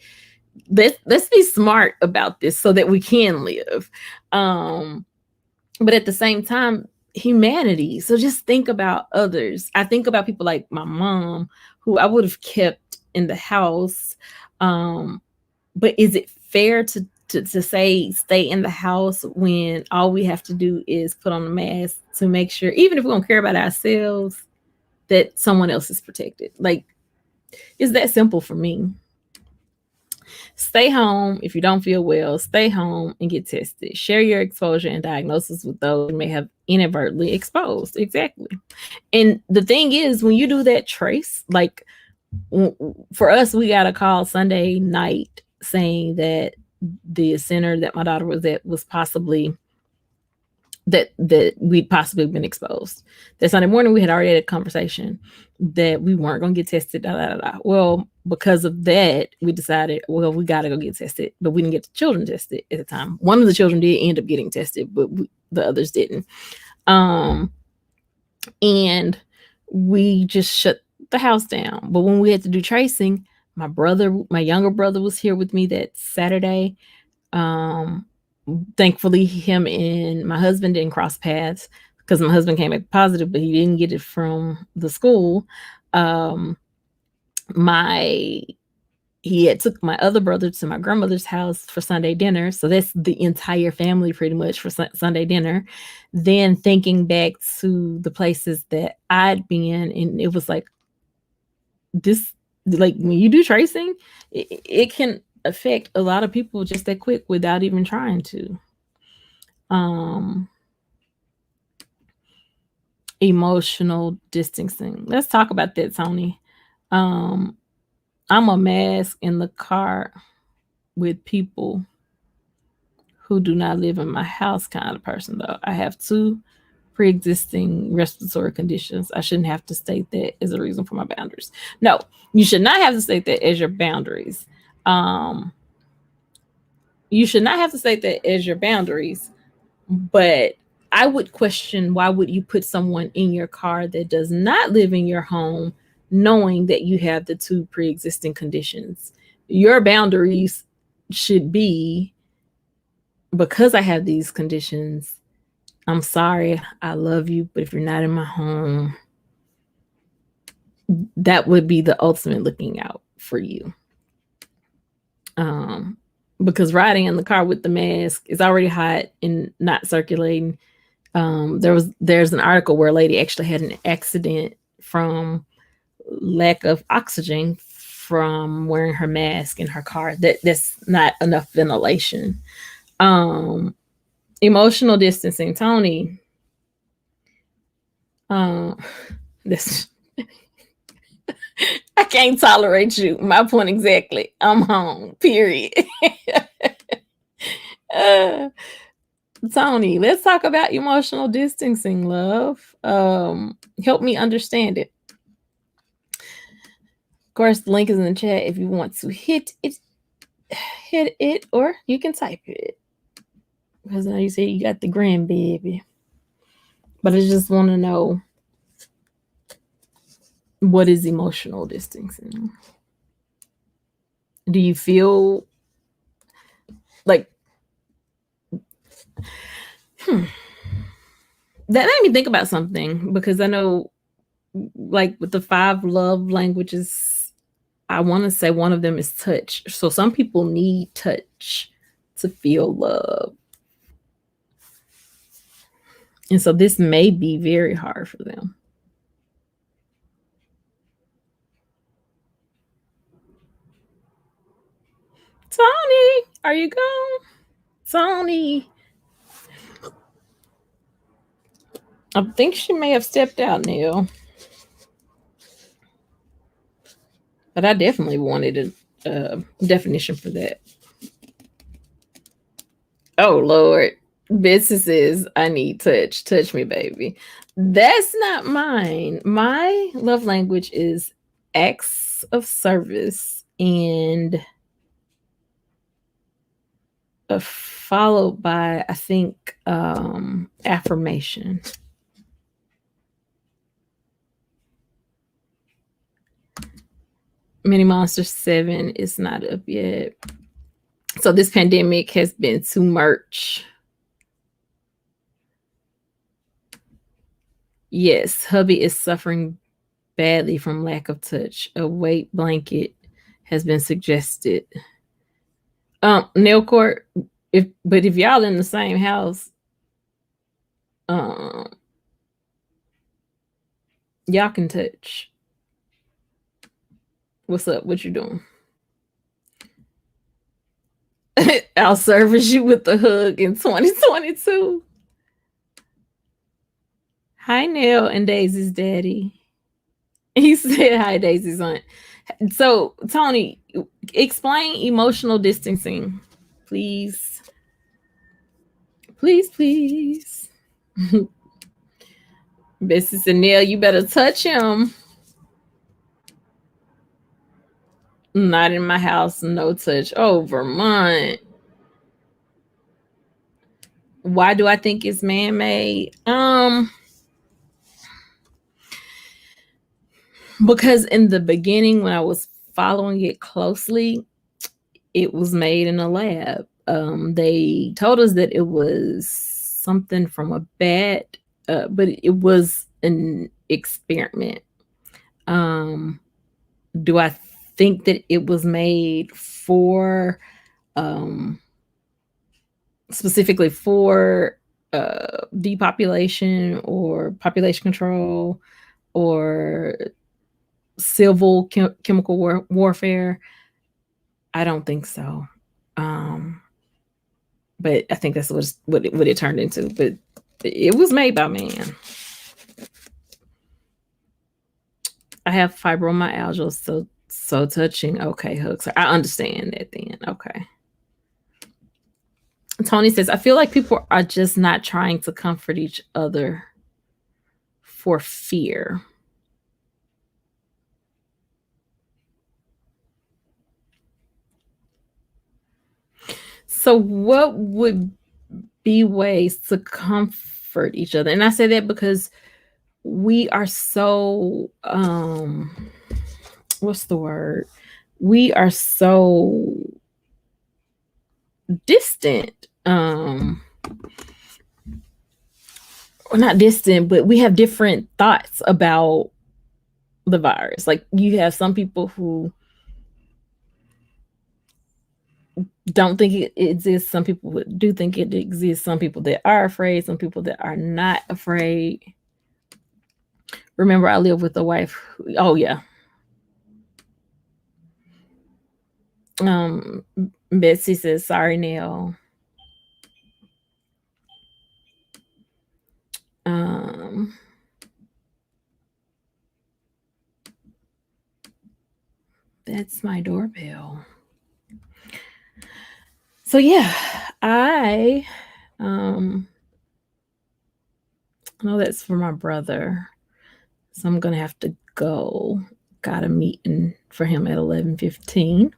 let's be smart about this so that we can live. But at the same time, humanity. So just think about others. I think about people like my mom, who I would have kept in the house. But is it fair to say stay in the house when all we have to do is put on a mask to make sure, even if we don't care about ourselves, that someone else is protected? Like, it's that simple for me. Stay home if you don't feel well. Stay home and get tested. Share your exposure and diagnosis with those who may have inadvertently exposed. Exactly. And the thing is, when you do that trace, like for us, we got a call Sunday night saying that the center that my daughter was at was possibly that we'd possibly been exposed. That Sunday morning, we had already had a conversation that we weren't going to get tested. Well, because of that, we decided, well, we got to go get tested, but we didn't get the children tested at the time. One of the children did end up getting tested, but the others didn't. And we just shut the house down. But when we had to do tracing, my younger brother was here with me that Saturday. Thankfully, him and my husband didn't cross paths, because my husband came back positive, but he didn't get it from the school. My he had took my other brother to my grandmother's house for Sunday dinner. So that's the entire family pretty much for Sunday dinner. Then thinking back to the places that I'd been, and it was like this, like when you do tracing, it can affect a lot of people just that quick without even trying to. Emotional distancing. Let's talk about that, Tony. I'm a mask in the car with people who do not live in my house kind of person, though. I have 2 pre-existing respiratory conditions. I shouldn't have to state that as a reason for my boundaries. No, you should not have to state that as your boundaries. You should not have to state that as your boundaries, but I would question, why would you put someone in your car that does not live in your home knowing that you have the 2 pre-existing conditions? Your boundaries should be, because I have these conditions, I'm sorry, I love you, but if you're not in my home, that would be the ultimate looking out for you. Because riding in the car with the mask is already hot and not circulating. There's an article where a lady actually had an accident from lack of oxygen from wearing her mask in her car. That's not enough ventilation. Emotional distancing, Tony. This I can't tolerate you. My point exactly. I'm home. Period. Tony, let's talk about emotional distancing, love. Help me understand it. Of course, the link is in the chat if you want to hit it, or you can type it. Because now you say you got the grandbaby. But I just want to know, what is emotional distancing? Do you feel like that made me think about something, because I know, like with the 5 love languages, I want to say one of them is touch. So some people need touch to feel love. And so this may be very hard for them. Tony, are you gone? Tony. I think she may have stepped out, Neil. But I definitely wanted a definition for that. Oh, Lord. Betsy says, I need touch. Touch me, baby. That's not mine. My love language is acts of service and followed by, I think, affirmation. Mini Monster 7 is not up yet. So this pandemic has been too much. Yes, hubby is suffering badly from lack of touch. A weight blanket has been suggested. Nail court, if y'all in the same house, y'all can touch. What's up? What you doing? I'll service you with a hug in 2022. Hi, Neil and Daisy's daddy. He said hi, Daisy's aunt. So, Tony, explain emotional distancing, please. Please. Bessie said, Neil, you better touch him. Not in my house, no touch. Oh, Vermont. Why do I think it's man-made? Because in the beginning, when I was following it closely, it was made in a lab. They told us that it was something from a bat, but it was an experiment. Do I think that it was made for specifically for depopulation or population control or civil chemical warfare. I don't think so. But I think that's what it turned into. But it was made by man. I have fibromyalgia, so touching. Okay, hooks. I understand that then. Okay. Tony says, I feel like people are just not trying to comfort each other for fear. So what would be ways to comfort each other? And I say that because we are so what's the word? We are so distant. Well, not distant, but we have different thoughts about the virus. Like you have some people who don't think it exists. Some people do think it exists. Some people that are afraid. Some people that are not afraid. Remember, I live with a wife. Oh yeah. Betsy says, sorry, Neil. That's my doorbell. So yeah, I know that's for my brother. So I'm gonna have to go. Got a meeting for him at 11:15.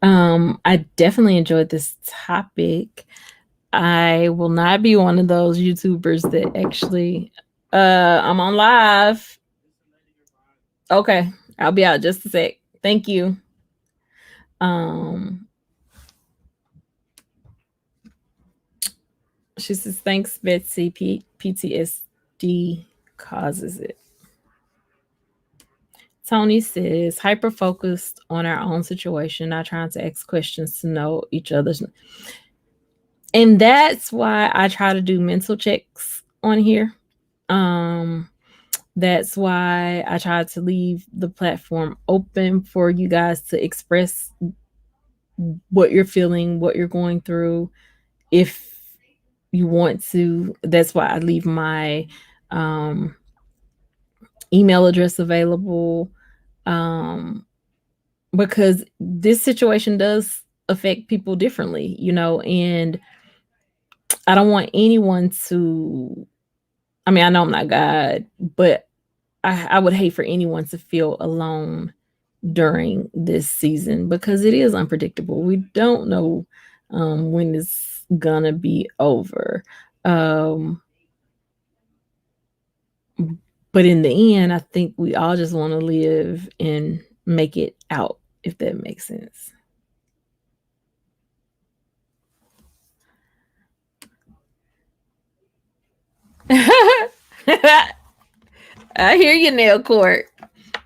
I definitely enjoyed this topic. I will not be one of those YouTubers that actually I'm on live. Okay, I'll be out just a sec. Thank you. She says, thanks, Betsy. PTSD causes it. Tony says, hyper focused on our own situation, not trying to ask questions to know each other's. And that's why I try to do mental checks on here. That's why I try to leave the platform open for you guys to express what you're feeling, what you're going through. If you want to, that's why I leave my email address available, because this situation does affect people differently, and I don't want anyone to, I mean, I know I'm not God, but I would hate for anyone to feel alone during this season because it is unpredictable. We don't know when it's gonna be over. But in the end, I think we all just want to live and make it out, if that makes sense. I hear you, Nail Court.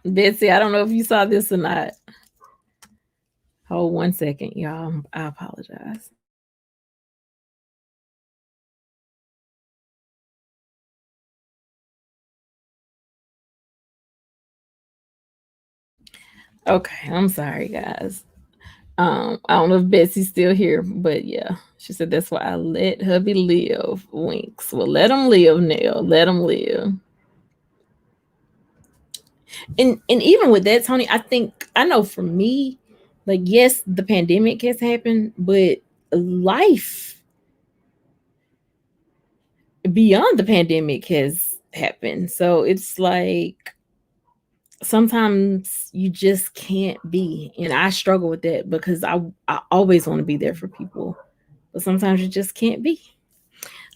Betsy, I don't know if you saw this or not. Hold 1 second, y'all. I apologize. Okay, I'm sorry, guys. I don't know if Betsy's still here, but yeah, she said that's why I let hubby live. Winks. Well, let him live, Nail. Let him live. And even with that, Tony, I know for me, like, yes, the pandemic has happened, but life beyond the pandemic has happened. So it's like sometimes you just can't be. And I struggle with that because I always want to be there for people. But sometimes you just can't be.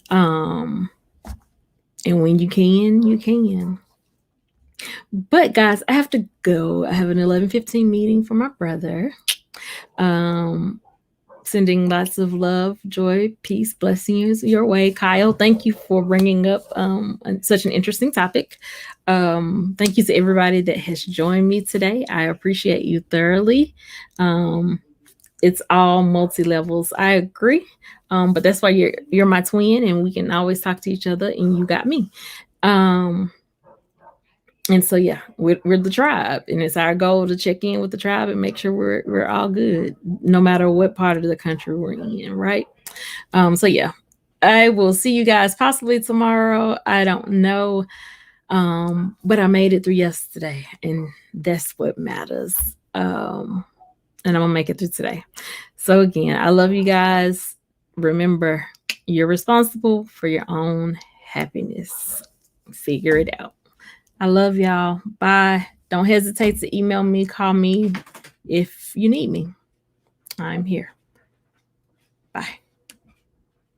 And when you can, you can. But guys, I have to go. I have an 11:15 meeting for my brother. Sending lots of love, joy, peace, blessings your way. Kyle, thank you for bringing up such an interesting topic. Thank you to everybody that has joined me today. I appreciate you thoroughly. It's all multi-levels. I agree. But that's why you're my twin, and we can always talk to each other, and you got me. And so yeah, we're the tribe, and it's our goal to check in with the tribe and make sure we're all good, no matter what part of the country we're in, right? So yeah, I will see you guys possibly tomorrow. I don't know, but I made it through yesterday, and that's what matters. And I'm gonna make it through today. So again, I love you guys. Remember, you're responsible for your own happiness. Figure it out. I love y'all. Bye. Don't hesitate to email me, call me if you need me. I'm here. Bye.